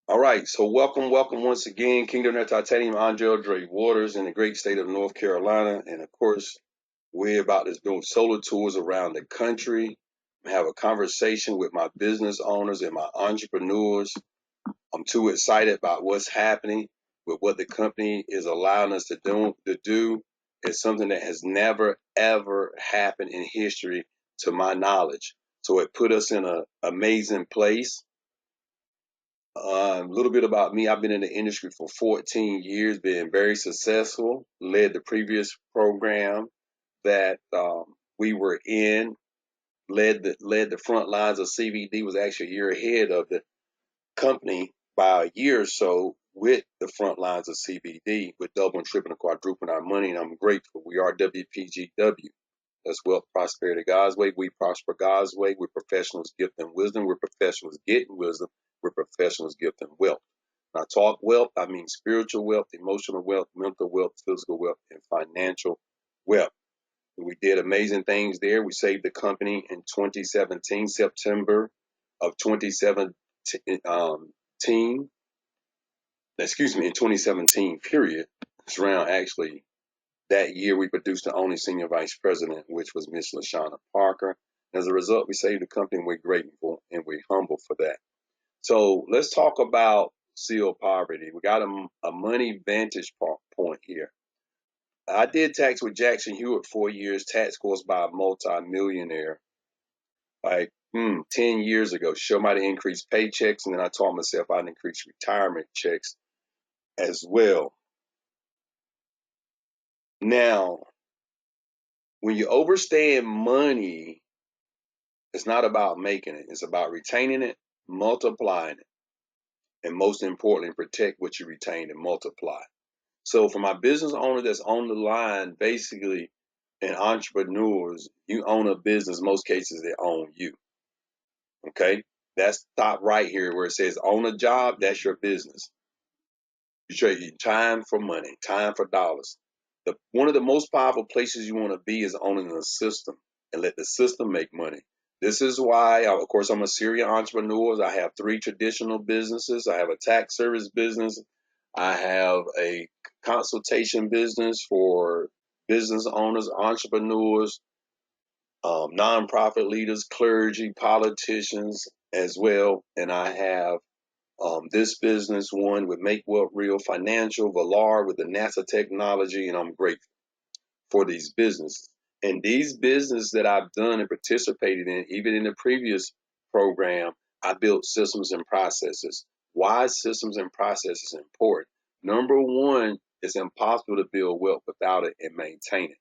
All right, so welcome once again, Kingdom Net Titanium, Andre Dre Waters in the great state of North Carolina. And of course, we're about to do solar tours around the country, have a conversation with my business owners and my entrepreneurs. I'm too excited about what's happening with what the company is allowing us to do. It's something that has never, ever happened in history to my knowledge. So it put us in an amazing place. A little bit about me. I've been in the industry for 14 years, been very successful, led the previous program that we were in, led the front lines of CBD, was actually a year ahead of the company by a year or so with the front lines of CBD, with doubling, tripling, and quadrupling our money. And I'm grateful. We are WPGW. That's Wealth, Prosperity, God's Way. We prosper God's way. We're professionals, gift, and wisdom. We're professionals getting wisdom. We're professionals, gift, and wealth. When I talk wealth, I mean spiritual wealth, emotional wealth, mental wealth, physical wealth, and financial wealth. We did amazing things there. We saved the company in 2017, September of 2017, in 2017, period. It's around actually that year we produced the only senior vice president, which was Miss LaShawna Parker. As a result, we saved the company, and we're grateful and we're humble for that. So let's talk about seal poverty. We got a money vantage point here. I did tax with Jackson Hewitt 4 years, tax course by a multi-millionaire, like 10 years ago. Show me how to increase paychecks, and then I taught myself how to increase retirement checks as well. Now, when you overstand money, it's not about making it. It's about retaining it, multiplying it, and most importantly, protect what you retain and multiply. So for my business owner that's on the line, basically, and entrepreneurs, you own a business. Most cases, they own you. Okay, that's top right here where it says own a job. That's your business. You trade your time for money, time for dollars. One of the most powerful places you want to be is owning a system and let the system make money. This is why, of course, I'm a serial entrepreneur. I have three traditional businesses. I have a tax service business. I have a consultation business for business owners, entrepreneurs, nonprofit leaders, clergy, politicians as well. And I have this business one with Make Wealth Real Financial, Valar with the NASA technology, and I'm grateful for these businesses. And these businesses that I've done and participated in, even in the previous program, I built systems and processes. Why systems and processes important? Number one, it's impossible to build wealth without it and maintain it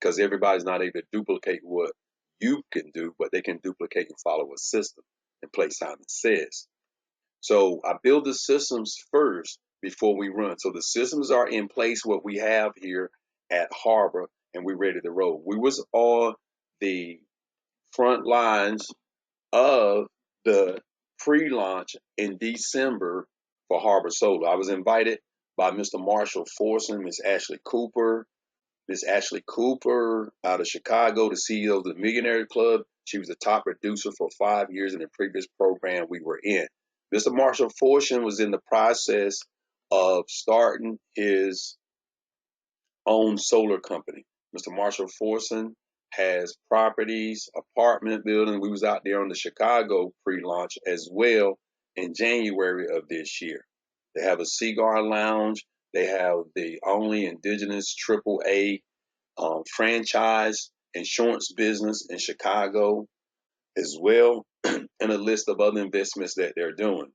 because everybody's not able to duplicate what you can do, but they can duplicate and follow a system and play Simon Says. So I build the systems first before we run. So the systems are in place, what we have here at Harbor, and we're ready to roll. We was on the front lines of the pre-launch in December for Harbor Solar. I was invited by Mr. Marshall Forson, Miss Ashley Cooper out of Chicago, the CEO of the Millionaire Club. She was the top producer for 5 years in the previous program we were in. Mr. Marshall Fortune was in the process of starting his own solar company. Mr. Marshall Fortune has properties, apartment building. We was out there on the Chicago pre-launch as well in January of this year. They have a cigar lounge. They have the only indigenous AAA franchise insurance business in Chicago as well, and a list of other investments that they're doing.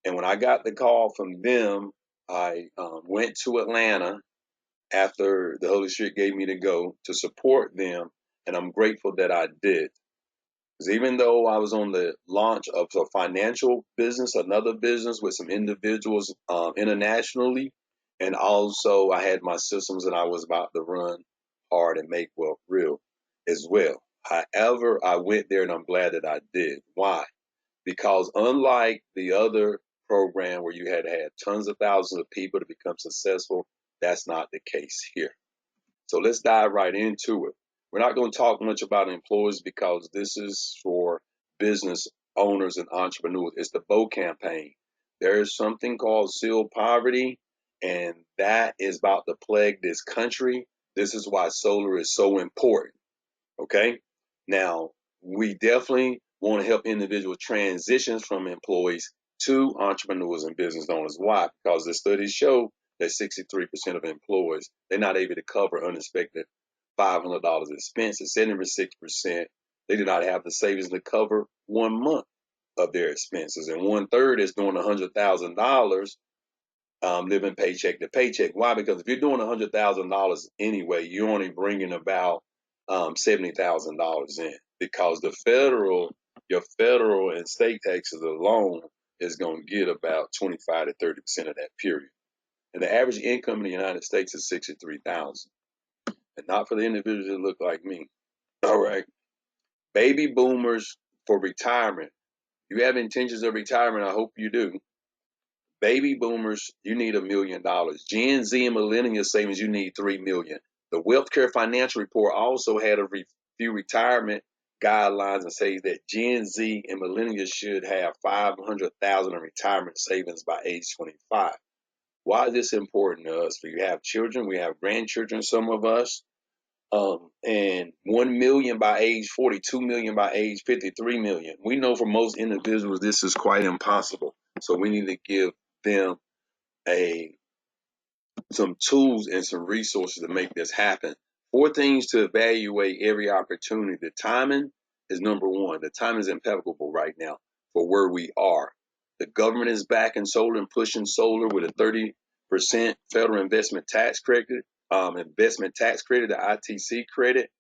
And when I got the call from them, I went to Atlanta after the Holy Spirit gave me to go to support them, and I'm grateful that I did. Because even though I was on the launch of a financial business, another business with some individuals internationally, and also I had my systems and I was about to run hard and make wealth real as well. However, I went there and I'm glad that I did. Why? Because unlike the other program where you had tons of thousands of people to become successful, that's not the case here. So let's dive right into it. We're not going to talk much about employees because this is for business owners and entrepreneurs. It's the BO campaign. There is something called seal poverty, and that is about to plague this country. This is why solar is so important. Okay. Now, we definitely want to help individual transitions from employees to entrepreneurs and business owners. Why? Because the studies show that 63% of employees, they're not able to cover unexpected $500 expenses. 76%, they do not have the savings to cover 1 month of their expenses. And 1/3 is doing $100,000 living paycheck to paycheck. Why? Because if you're doing $100,000 anyway, you're only bringing about $70,000 in, because your federal and state taxes alone is going to get about 25 to 30% of that period. And the average income in the United States is 63,000, and not for the individuals that look like me. All right, baby boomers for retirement. You have intentions of retirement. I hope you do. Baby boomers, you need $1 million. Gen Z and millennial savings, you need 3 million. The Wealth Care Financial Report also had a few retirement guidelines and says that Gen Z and millennials should have 500,000 in retirement savings by age 25. Why is this important to us? We have children, we have grandchildren, some of us, and 1 million by age 40, 2 million by age 50, 3 million. We know for most individuals this is quite impossible. So we need to give them a some tools and some resources to make this happen. 4 things to evaluate every opportunity. The timing is number one. The time is impeccable right now for where we are. The government is backing solar and pushing solar with a 30% federal investment tax credit, the ITC credit,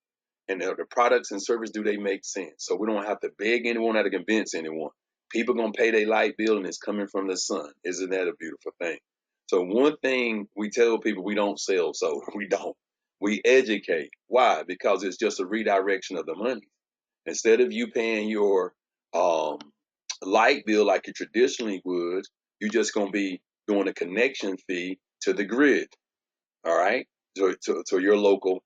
and the products and service, do they make sense? So we don't have to beg anyone or to convince anyone. People gonna pay their light bill and it's coming from the sun. Isn't that a beautiful thing? So one thing we tell people, we don't sell solar. We don't. We educate. Why? Because it's just a redirection of the money. Instead of you paying your um, light bill like you traditionally would, you're just gonna be doing a connection fee to the grid. All right, to your local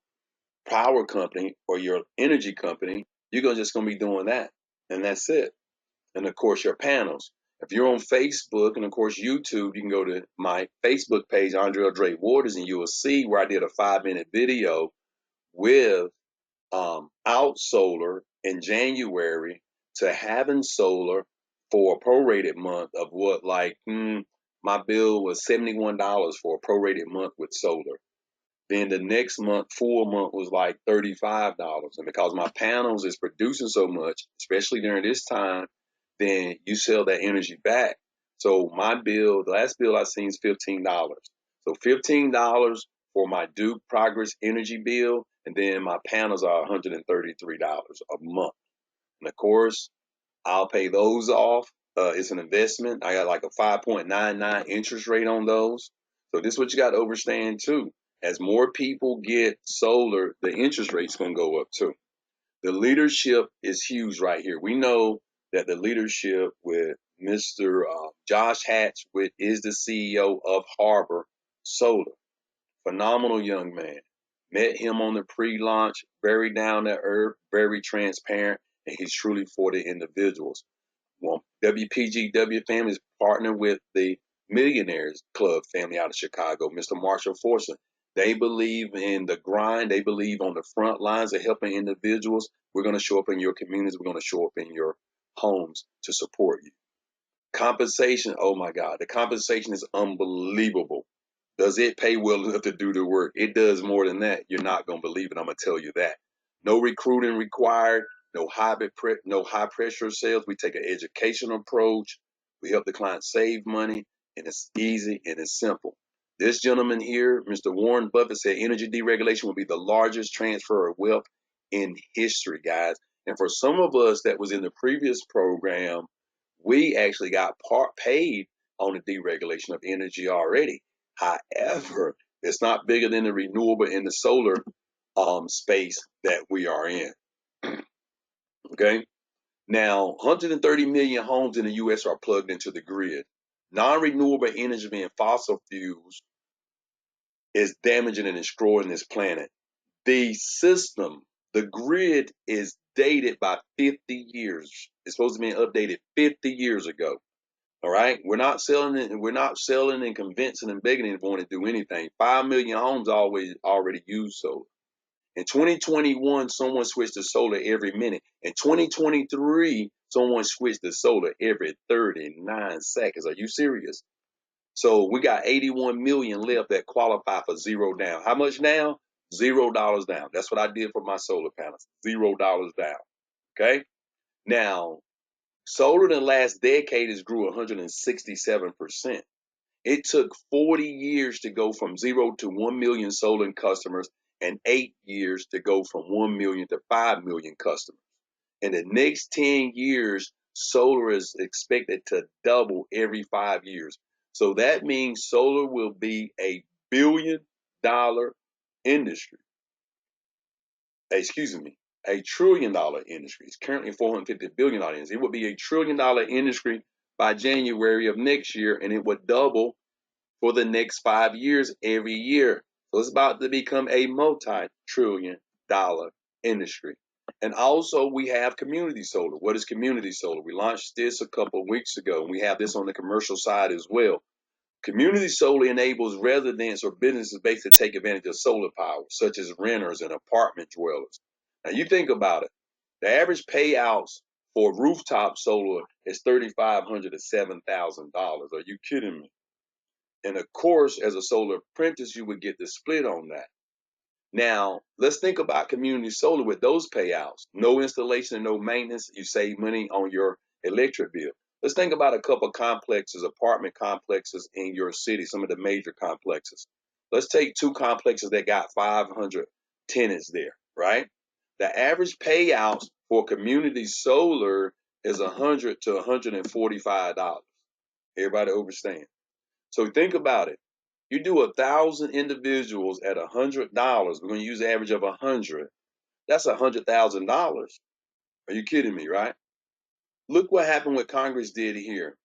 power company or your energy company. You're just going to be doing that. And that's it. And of course, your panels. If you're on Facebook and of course YouTube, you can go to my Facebook page, Andre Dre Waters, and you will see where I did a 5-minute video with out solar in January to having solar for a prorated month of what, like, my bill was $71 for a prorated month with solar. Then the next month, full month, was like $35. And because my panels is producing so much, especially during this time, then you sell that energy back. So my bill, the last bill I seen is $15. So $15 for my Duke Progress energy bill, and then my panels are $133 a month. And of course, I'll pay those off. It's an investment. I got like a 5.99 interest rate on those. So this is what you got to understand too. As more people get solar, the interest rate's going to go up too. The leadership is huge right here. We know that the leadership with Mr. Josh Hatch, which is the CEO of Harbor Solar. Phenomenal young man. Met him on the pre-launch, very down to earth, very transparent, and he's truly for the individuals. Well, WPGW family is partnered with the Millionaires Club family out of Chicago, Mr. Marshall Forson. They believe in the grind. They believe on the front lines of helping individuals. We're going to show up in your communities. We're going to show up in your homes to support you. Compensation, oh my God, the compensation is unbelievable. Does it pay well enough to do the work? It does more than that. You're not going to believe it. I'm going to tell you that. No recruiting required, no high pressure sales. We take an educational approach. We help the client save money, and it's easy and it's simple. This gentleman here, Mr. Warren Buffett, said energy deregulation will be the largest transfer of wealth in history, guys. And for some of us that was in the previous program, we actually got paid on the deregulation of energy already. However, it's not bigger than the renewable and the solar space that we are in. Okay. Now, 130 million homes in the U.S. are plugged into the grid. Non-renewable energy being fossil fuels is damaging and destroying this planet. The system, the grid is dated by 50 years. It's supposed to be updated 50 years ago. All right, we're not selling it. We're not selling and convincing and begging anyone to do anything. 5 million homes already use solar. In 2021, someone switched to solar every minute. In 2023, someone switched to solar every 39 seconds. Are you serious? So we got 81 million left that qualify for zero down. How much now? $0 down. That's what I did for my solar panels. $0 down. Okay. Now, solar in the last decade has grew 167%. It took 40 years to go from 0 to 1 million solar customers and 8 years to go from 1 million to 5 million customers. In the next 10 years, solar is expected to double every 5 years. So that means solar will be $1 billion industry. Excuse me, $1 trillion industry. It's currently $450 billion industry. It would be $1 trillion industry by January of next year, and it would double for the next 5 years every year. So it's about to become a multi-trillion-dollar industry. And also we have community solar. What is community solar? We launched this a couple of weeks ago, and we have this on the commercial side as well. Community solar enables residents or businesses basically to take advantage of solar power, such as renters and apartment dwellers. Now you think about it. The average payouts for rooftop solar is $3,500 to $7,000. Are you kidding me? And of course, as a solar apprentice, you would get the split on that. Now, let's think about community solar with those payouts. No installation, no maintenance. You save money on your electric bill. Let's think about a couple of complexes, apartment complexes in your city, some of the major complexes. Let's take 2 complexes that got 500 tenants there, right? The average payouts for community solar is $100 to $145. Everybody understand? So think about it. You do 1,000 individuals at $100. We're going to use the average of 100. That's $100,000. Are you kidding me, right? Look what happened, what Congress did here.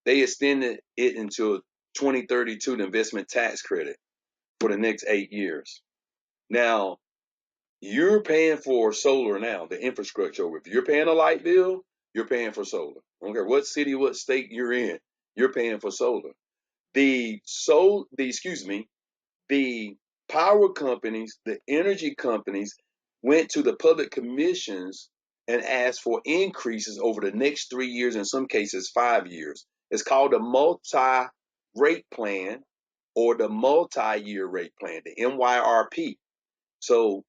They extended it until 2032, the investment tax credit for the next 8 years. Now, you're paying for solar now, the infrastructure. If you're paying a light bill, you're paying for solar. I don't care what city, what state you're in, you're paying for solar. The power companies, the energy companies went to the public commissions and asked for increases over the next 3 years, in some cases 5 years. It's called a multi-rate plan or the multi-year rate plan, the MYRP. So,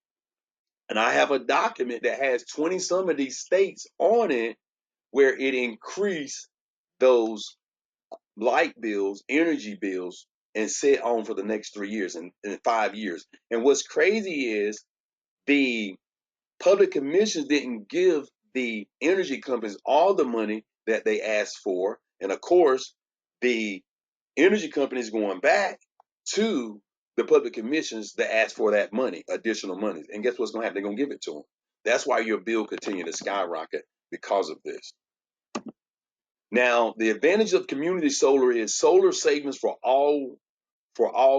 and I have a document that has 20 some of these states on it where it increased those light bills, energy bills, and sit on for the next 3 years and 5 years. And what's crazy is the public commissions didn't give the energy companies all the money that they asked for. And of course, the energy companies going back to the public commissions that asked for that money, additional money. And guess what's going to happen? They're going to give it to them. That's why your bill continued to skyrocket because of this. Now, the advantage of community solar is solar savings for all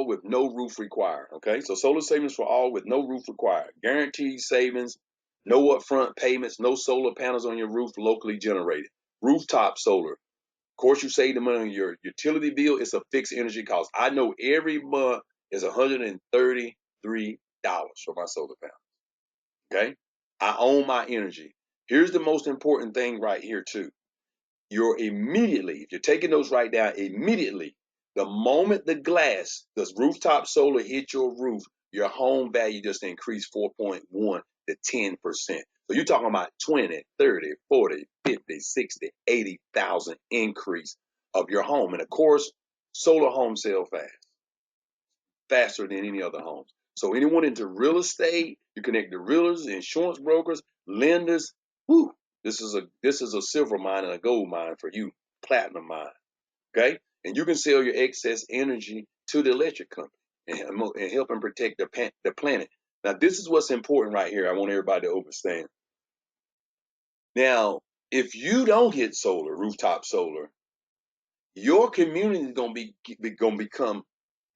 with no roof required. Okay, so solar savings for all with no roof required. Guaranteed savings, no upfront payments, no solar panels on your roof locally generated. Rooftop solar. Of course, you save the money on your utility bill. It's a fixed energy cost. I know every month is $133 for my solar panel. Okay, I own my energy. Here's the most important thing right here too. You're immediately, if you're taking those right down, immediately, the moment the rooftop solar hit your roof, your home value just increased 4.1 to 10%. So you're talking about 20, 30, 40, 50, 60, 80,000 increase of your home. And of course, solar homes sell faster than any other homes. So anyone into real estate, you connect to realtors, insurance brokers, lenders. Whoo, this is a silver mine and a gold mine for you, platinum mine. Okay, and you can sell your excess energy to the electric company and help them protect the planet. Now, this is what's important right here. I want everybody to understand. Now, if you don't get solar, rooftop solar, your community is going to become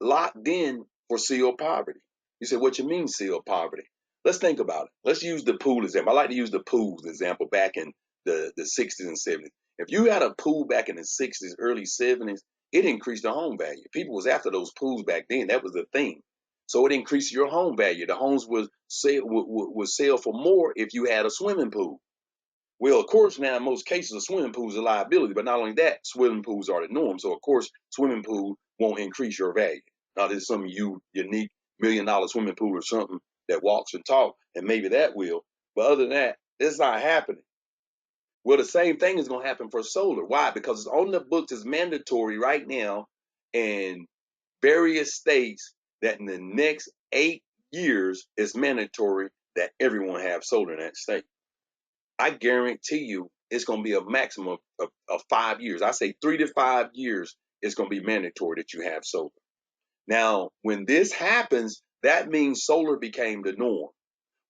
locked in for sealed poverty. You say, what you mean sealed poverty? Let's think about it. Let's use the pool example. I like to use the pools example back in the 60s and 70s. If you had a pool back in the 60s, early 70s, it increased the home value. People was after those pools back then. That was the thing. So it increased your home value. The homes would sell for more if you had a swimming pool. Well, of course, now in most cases, a swimming pool is a liability, but not only that, swimming pools are the norm. So, of course, swimming pool won't increase your value. Now, there's some unique $1 million swimming pool or something that walks and talks, and maybe that will. But other than that, it's not happening. Well, the same thing is going to happen for solar. Why? Because it's on the books, it's mandatory right now in various states that in the next 8 years, it's mandatory that everyone have solar in that state. I guarantee you it's going to be a maximum of 5 years. I say 3 to 5 years, it's going to be mandatory that you have solar. Now, when this happens, that means solar became the norm.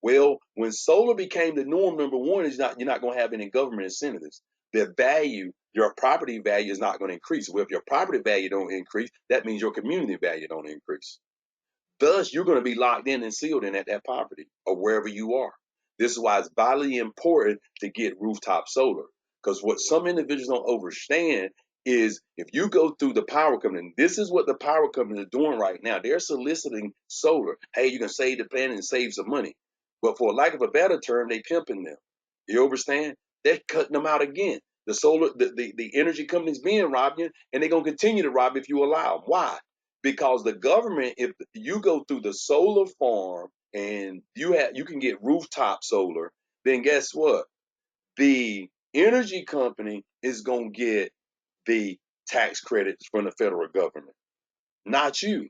Well, when solar became the norm, number one is you're not going to have any government incentives. The value, your property value is not going to increase. Well, if your property value don't increase, that means your community value don't increase. Thus, you're going to be locked in and sealed in at that property or wherever you are. This is why it's vitally important to get rooftop solar. Because what some individuals don't understand is if you go through the power company, this is what the power company is doing right now. They're soliciting solar. Hey, you can save the planet and save some money. But for lack of a better term, they pimping them. You understand? They're cutting them out again. The solar, the energy companies being robbed you, and they're gonna continue to rob if you allow them. Why? Because the government, if you go through the solar farm and you can get rooftop solar, then guess what? The energy company is gonna get the tax credits from the federal government, not you.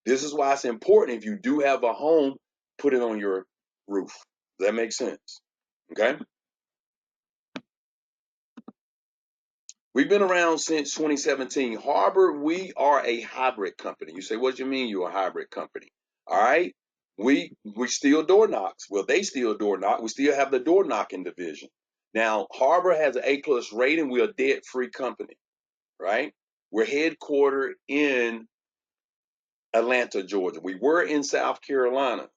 This is why it's important if you do have a home, put it on your roof. Does that make sense? Okay. We've been around since 2017. Harbor, we are a hybrid company. You say, what do you mean you're a hybrid company? All right. We still door knocks. Well, they still door knock. We still have the door knocking division. Now, Harbor has an A+ rating. We're a debt free company, right? We're headquartered in Atlanta, Georgia. We were in South Carolina.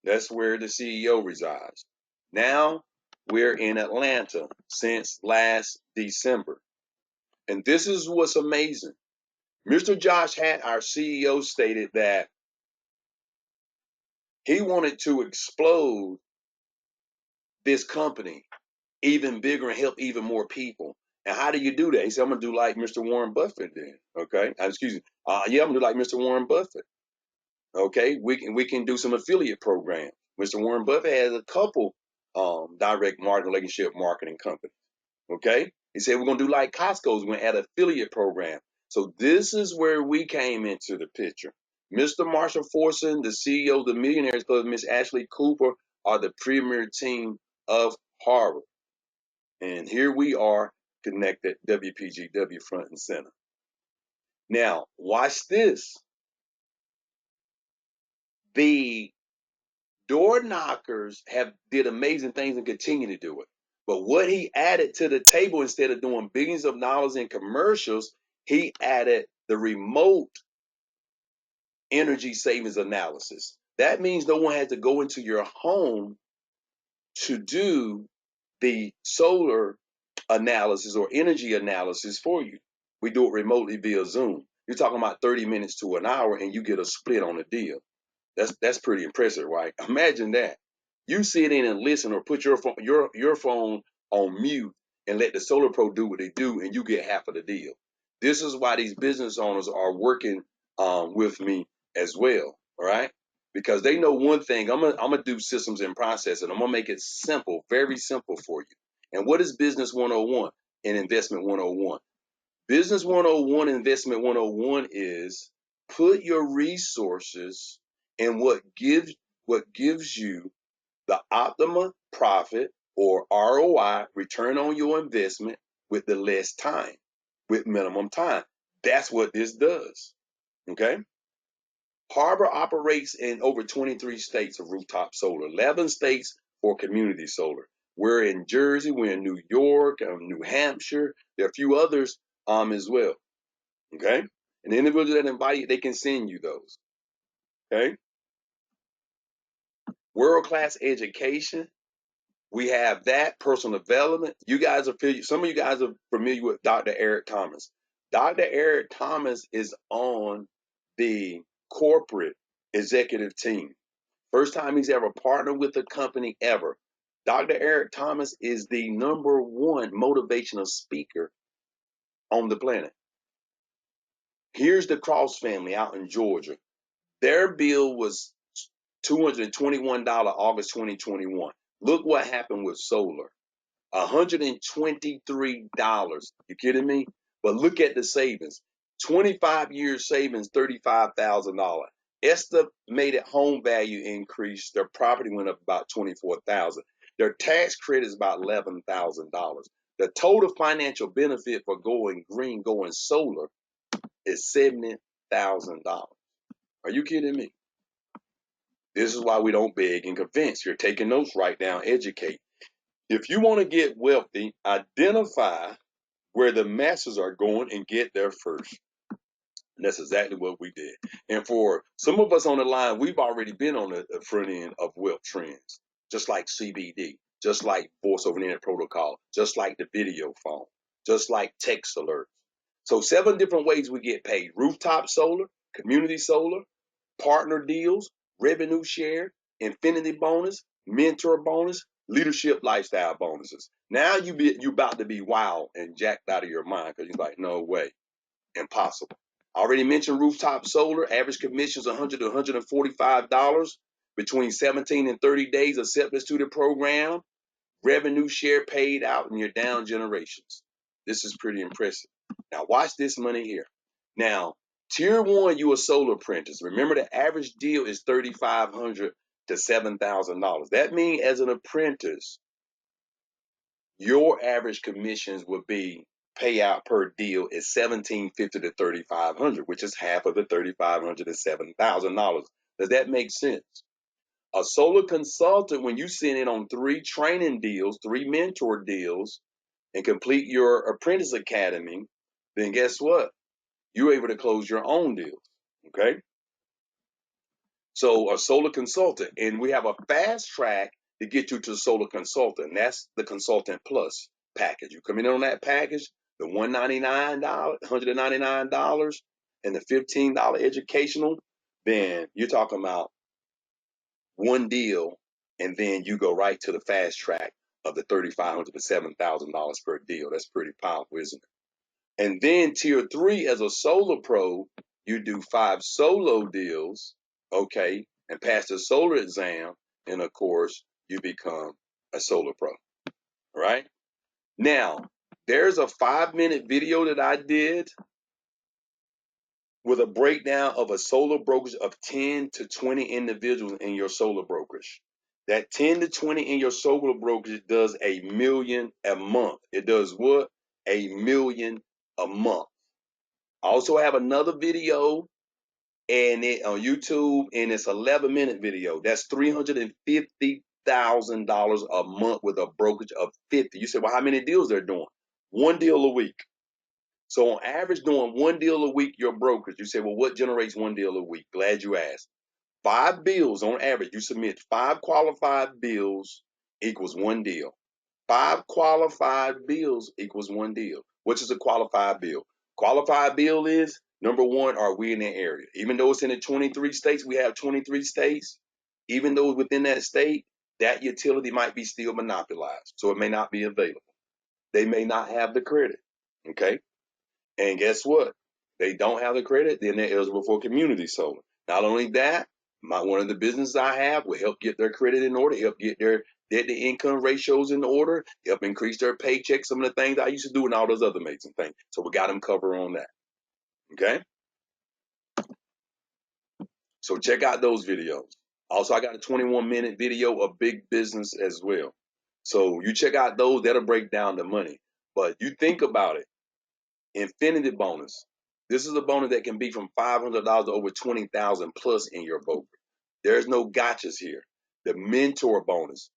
That's where the CEO resides. Now we're in Atlanta since last December. And this is what's amazing. Mr. Josh Hatt, our CEO, stated that he wanted to explode this company even bigger and help even more people. And how do you do that? He said, I'm going to do like Mr. Warren Buffett did. Okay. Excuse me. Yeah, I'm going to do like Mr. Warren Buffett. Okay. We can do some affiliate programs. Mr. Warren Buffett has a couple direct marketing relationship marketing companies. Okay. He said, we're going to do like Costco's. We're going to add affiliate program. So this is where we came into the picture. Mr. Marshall Forson, the CEO of the Millionaires Club, Miss Ashley Cooper are the premier team of Harvard. And here we are connected, WPGW front and center. Now, watch this. The door knockers have did amazing things and continue to do it. But what he added to the table, instead of doing billions of dollars in commercials, he added the remote energy savings analysis. That means no one had to go into your home to do the solar analysis or energy analysis for you. We do it remotely via Zoom. You're talking about 30 minutes to an hour and you get a split on the deal. That's pretty impressive, right? Imagine that. You sit in and listen or put your phone on mute and let the Solar Pro do what they do and you get half of the deal. This is why these business owners are working with me as well, all right? Because they know one thing, I'm gonna do systems and process and I'm gonna make it simple, very simple for you. And what is Business 101 and Investment 101? Business 101 and Investment 101 is put your resources in what gives you the optimum profit or ROI, return on your investment, with the less time, with minimum time. That's what this does. Okay. Harbor operates in over 23 states of rooftop solar, 11 states for community solar. We're in Jersey, we're in New York, New Hampshire. There are a few others as well. Okay. And the individual that invite you, they can send you those. Okay. World-class education. We have that personal development. You guys are some of you guys are familiar with Dr. Eric Thomas. Dr. Eric Thomas is on the corporate executive team. First time he's ever partnered with a company ever. Dr. Eric Thomas is the #1 motivational speaker on the planet. Here's the Cross family out in Georgia. Their bill was $221 August 2021. Look what happened with solar. $123. You kidding me? But look at the savings. 25 years savings, $35,000. Estimated home value increase. Their property went up about 24,000. Their tax credit is about $11,000. The total financial benefit for going green, going solar, is $70,000. Are you kidding me? This is why we don't beg and convince. You're taking notes, write down, educate. If you want to get wealthy, identify where the masses are going and get there first. And that's exactly what we did. And for some of us on the line, we've already been on the front end of wealth trends, just like CBD, just like voice over the internet protocol, just like the video phone, just like text alerts. So 7 different ways we get paid: rooftop solar, community solar, partner deals, revenue share, infinity bonus, mentor bonus, leadership lifestyle bonuses. Now you about to be wild and jacked out of your mind because you're like, no way, impossible. I already mentioned rooftop solar. Average commissions $100 to $145 between 17 and 30 days acceptance to the program. Revenue share paid out in your down generations. This is pretty impressive. Now watch this money here. Now, tier 1, you a solar apprentice. Remember, the average deal is $3,500 to $7,000. That means as an apprentice, your average commissions would be payout per deal is $1,750 to $3,500, which is half of the $3,500 to $7,000. Does that make sense? A solar consultant, when you send in on 3 training deals, 3 mentor deals, and complete your apprentice academy, then guess what? You're able to close your own deals. Okay? So a solar consultant, and we have a fast track to get you to solar consultant. And that's the consultant plus package. You come in on that package, the $199, and the $15 educational, then you're talking about one deal, and then you go right to the fast track of the $3,500 to $7,000 per deal. That's pretty powerful, isn't it? And then tier 3, as a solo pro, you do 5 solo deals, okay, and pass the solar exam, and of course, you become a solar pro. All right? Now, there's a 5-minute video that I did with a breakdown of a solar brokerage of 10 to 20 individuals in your solar brokerage. That 10 to 20 in your solar brokerage does $1 million a month. It does what? $1 million a month. I also have another video and it on YouTube, and it's 11-minute video. That's $350,000 a month with a brokerage of 50. You say, well, how many deals they're doing? 1 deal a week. So on average, doing 1 deal a week, your brokerage. You say, well, what generates 1 deal a week? Glad you asked. 5 bills on average. You submit 5 qualified bills equals 1 deal. 5 qualified bills equals 1 deal. Which is a qualified bill? Qualified bill is, number 1, are we in the area? Even though it's in the 23 states, we have 23 states. Even though within that state, that utility might be still monopolized. So it may not be available. They may not have the credit. Okay? And guess what? They don't have the credit, then they're eligible for community solar. Not only that, one of the businesses I have will help get their credit in order, help get their debt to income ratios in order, help increase their paycheck, some of the things I used to do, and all those other amazing things. So we got them covered on that. Okay? So check out those videos. Also, I got a 21-minute video of big business as well. So you check out those, that'll break down the money. But you think about it. Infinity bonus. This is a bonus that can be from $500 to over $20,000 plus in your broker. There's no gotchas here. The mentor bonus.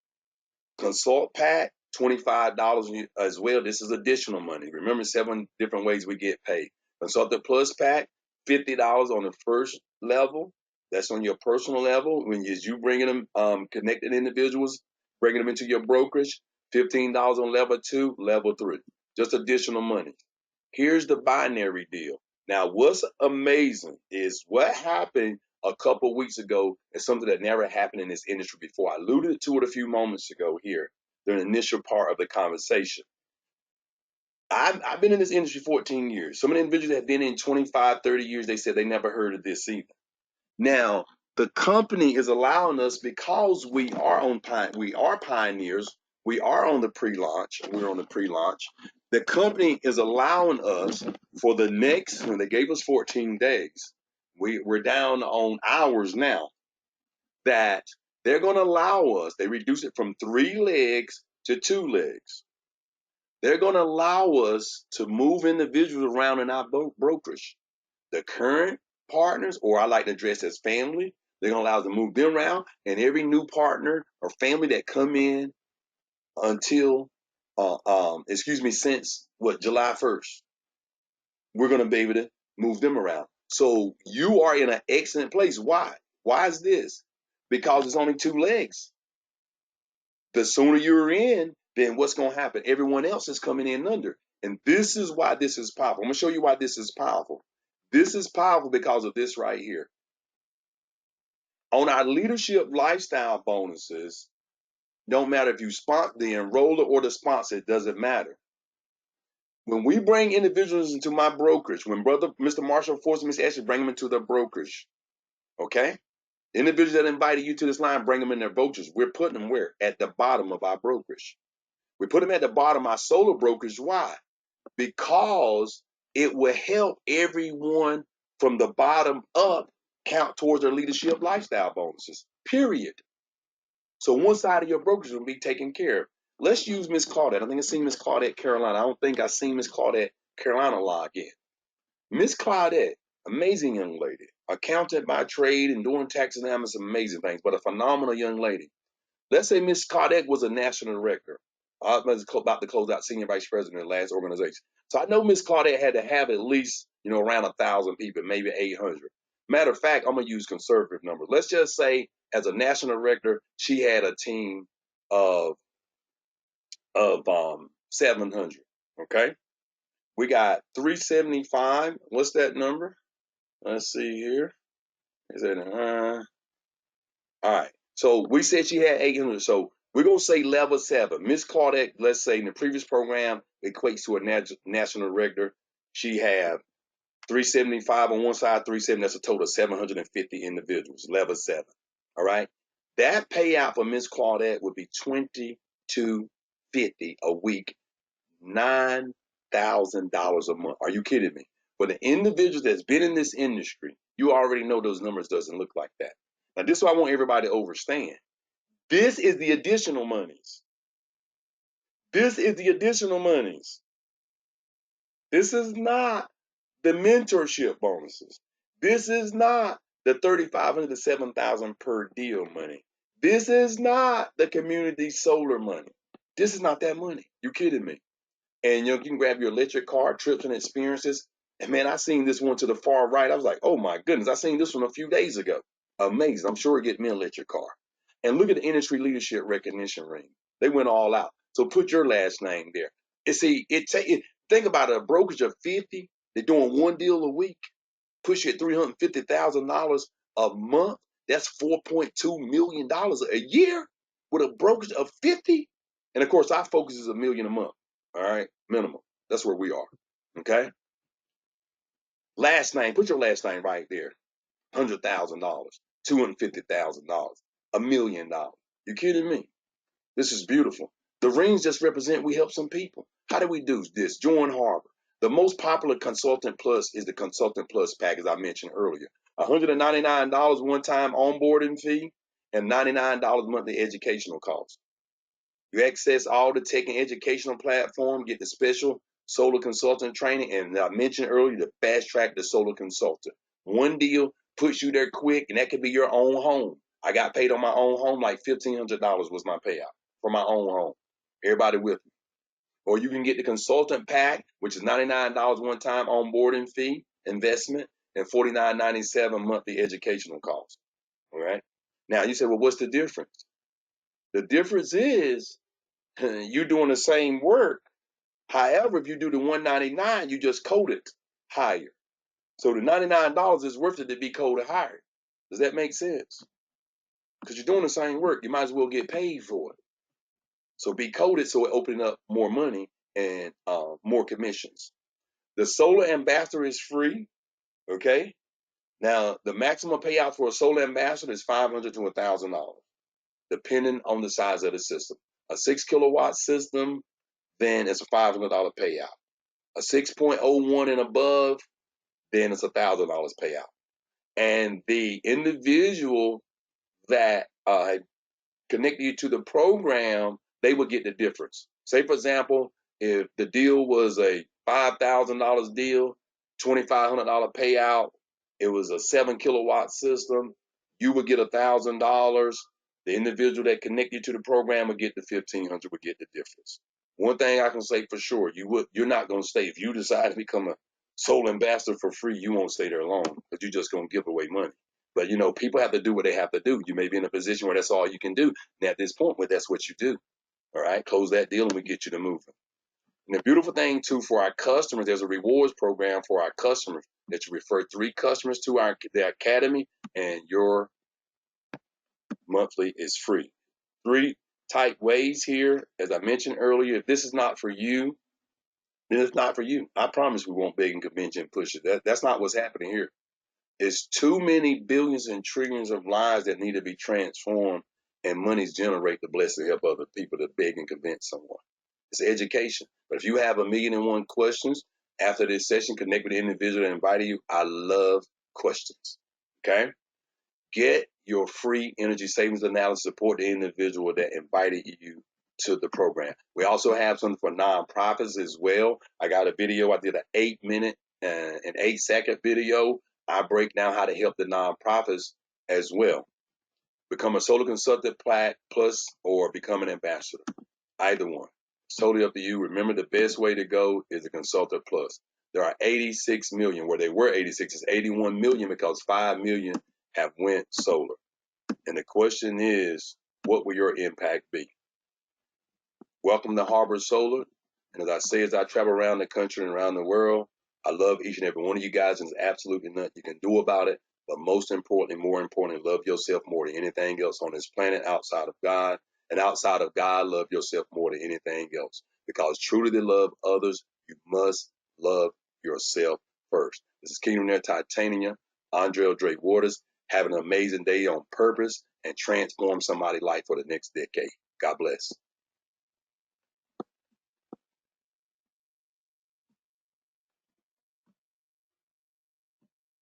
Consult pack, $25 as well. This is additional money. Remember, 7 different ways we get paid. Consultant plus pack, $50 on the first level. That's on your personal level. When you bringing them connected individuals bringing them into your brokerage, $15 on level 2, level 3, just additional money. Here's the binary deal. Now, what's amazing is what happened a couple weeks ago is something that never happened in this industry before. I alluded to it a few moments ago here, the initial part of the conversation. I've been in this industry 14 years. Some of the individuals that have been in 25, 30 years, they said they never heard of this either. Now, the company is allowing us, because we are pioneers, we are on the pre-launch, we're on the pre-launch. The company is allowing us for the next, when they gave us 14 days, we're down on hours now, that they're going to allow us, they reduce it from 3 legs to 2 legs. They're going to allow us to move individuals around in our brokerage. The current partners, or I like to address as family, they're going to allow us to move them around, and every new partner or family that come in until, since July 1st, we're going to be able to move them around. So you are in an excellent place. Why? Why is this? Because it's only 2 legs. The sooner you're in, then what's going to happen? Everyone else is coming in under. And this is why this is powerful. I'm going to show you why this is powerful. This is powerful because of this right here. On our leadership lifestyle bonuses, don't matter if you sponsor the enroller or the sponsor, it doesn't matter. When we bring individuals into my brokerage, when Mr. Marshall Force and Miss Ashley bring them into their brokerage, okay? The individuals that invited you to this line, bring them in their brokerage. We're putting them where? At the bottom of our brokerage. We put them at the bottom of our solo brokerage. Why? Because it will help everyone from the bottom up count towards their leadership lifestyle bonuses, period. So one side of your brokerage will be taken care of. Let's use Miss Claudette. I think I've seen Miss Claudette Carolina. I don't think I've seen Miss Claudette Carolina log in. Miss Claudette, amazing young lady, accountant by trade and doing taxes and some amazing things, but a phenomenal young lady. Let's say Miss Claudette was a national director. I was about to close out senior vice president of the last organization. So I know Miss Claudette had to have at least, around 1,000 people, maybe 800. Matter of fact, I'm going to use conservative numbers. Let's just say as a national director, she had a team of 700. Okay. We got 375. What's that number? Let's see here. Is it, all right. So we said she had 800. So we're going to say level 7. Miss Claudette, let's say in the previous program, equates to a national director. She had 375 on one side, 370. That's a total of 750 individuals, level 7. All right. That payout for Miss Claudette would be $2,250 a week, $9,000 a month. Are you kidding me? For the individuals that's been in this industry, you already know those numbers doesn't look like that. Now, this is what I want everybody to understand. This is the additional monies. This is the additional monies. This is not the mentorship bonuses. This is not the $3,500 to $7,000 per deal money. This is not the community solar money. This is not that money. You kidding me? And you can grab your electric car, trips and experiences. And man, I seen this one to the far right. I was like, oh my goodness, I seen this one a few days ago. Amazing. I'm sure it get me an electric car. And look at the industry leadership recognition ring. They went all out. So put your last name there. And see, think about a brokerage of 50. They're doing one deal a week. Push you at $350,000 a month. That's $4.2 million a year with a brokerage of 50. And of course, our focus is $1 million a month. All right, minimum. That's where we are. Okay. Last name. Put your last name right there. $100,000, $250,000, $1 million. You kidding me? This is beautiful. The rings just represent we help some people. How do we do this? Join Harbor. The most popular Consultant Plus is the Consultant Plus package I mentioned earlier. $199 one-time onboarding fee and $99 monthly educational cost. You access all the tech and educational platform, get the special solar consultant training, and I mentioned earlier the fast track the solar consultant. One deal puts you there quick, and that could be your own home. I got paid on my own home, like $1,500 was my payout for my own home. Everybody with me. Or you can get the consultant pack, which is $99 one-time onboarding fee, investment, and $49.97 monthly educational cost. All right. Now you say, well, what's the difference? The difference is you're doing the same work. However, if you do the 199, you just code it higher. So the $99 is worth it to be coded higher. Does that make sense? Because you're doing the same work, you might as well get paid for it. So be coded so it opens up more money and more commissions. The solar ambassador is free. Okay. Now the maximum payout for a solar ambassador is $500 to $1,000, depending on the size of the system. A 6 kilowatt system, then it's a $500 payout. A 6.01 and above, then it's $1,000 payout. And the individual that connect you to the program, they would get the difference. Say, for example, if the deal was a $5,000 deal, $2,500 payout, it was a 7 kilowatt system, you would get $1,000. The individual that connect you to the program would get the 1,500, would get the difference. One thing I can say for sure, you're not going to stay. If you decide to become a soul ambassador for free, you won't stay there long, because you're just going to give away money. But people have to do what they have to do. You may be in a position where that's all you can do. And at this point, well, that's what you do. All right, close that deal and we get you to moving. And the beautiful thing too for our customers, there's a rewards program for our customers that you refer 3 customers to the academy, and your monthly is free. 3 type ways here, as I mentioned earlier. If this is not for you, then it's not for you. I promise we won't beg and convince you and push it. That's not what's happening here. It's too many billions and trillions of lives that need to be transformed, and monies generate to bless and help other people to beg and convince someone. It's education. But if you have 1,000,001 questions after this session, connect with the individual that invited you. I love questions. Okay? Get your free energy savings analysis, support the individual that invited you to the program. We also have something for nonprofits as well. I got a video. I did an 8-minute and an 8-second video. I break down how to help the nonprofits as well. Become a solar consultant plus, or become an ambassador. Either one. It's totally up to you. Remember, the best way to go is a consultant plus. There are 86 million. Where they were 86, it's 81 million, because 5 million have went solar. And the question is, what will your impact be? Welcome to Harbor Solar. And as I say, as I travel around the country and around the world, I love each and every one of you guys, and there's absolutely nothing you can do about it. But most importantly, more importantly, love yourself more than anything else on this planet outside of God. And outside of God, love yourself more than anything else. Because truly to love others, you must love yourself first. This is Kingdom Air Titania, Andre Dre Waters. Have an amazing day on purpose and transform somebody's life for the next decade. God bless.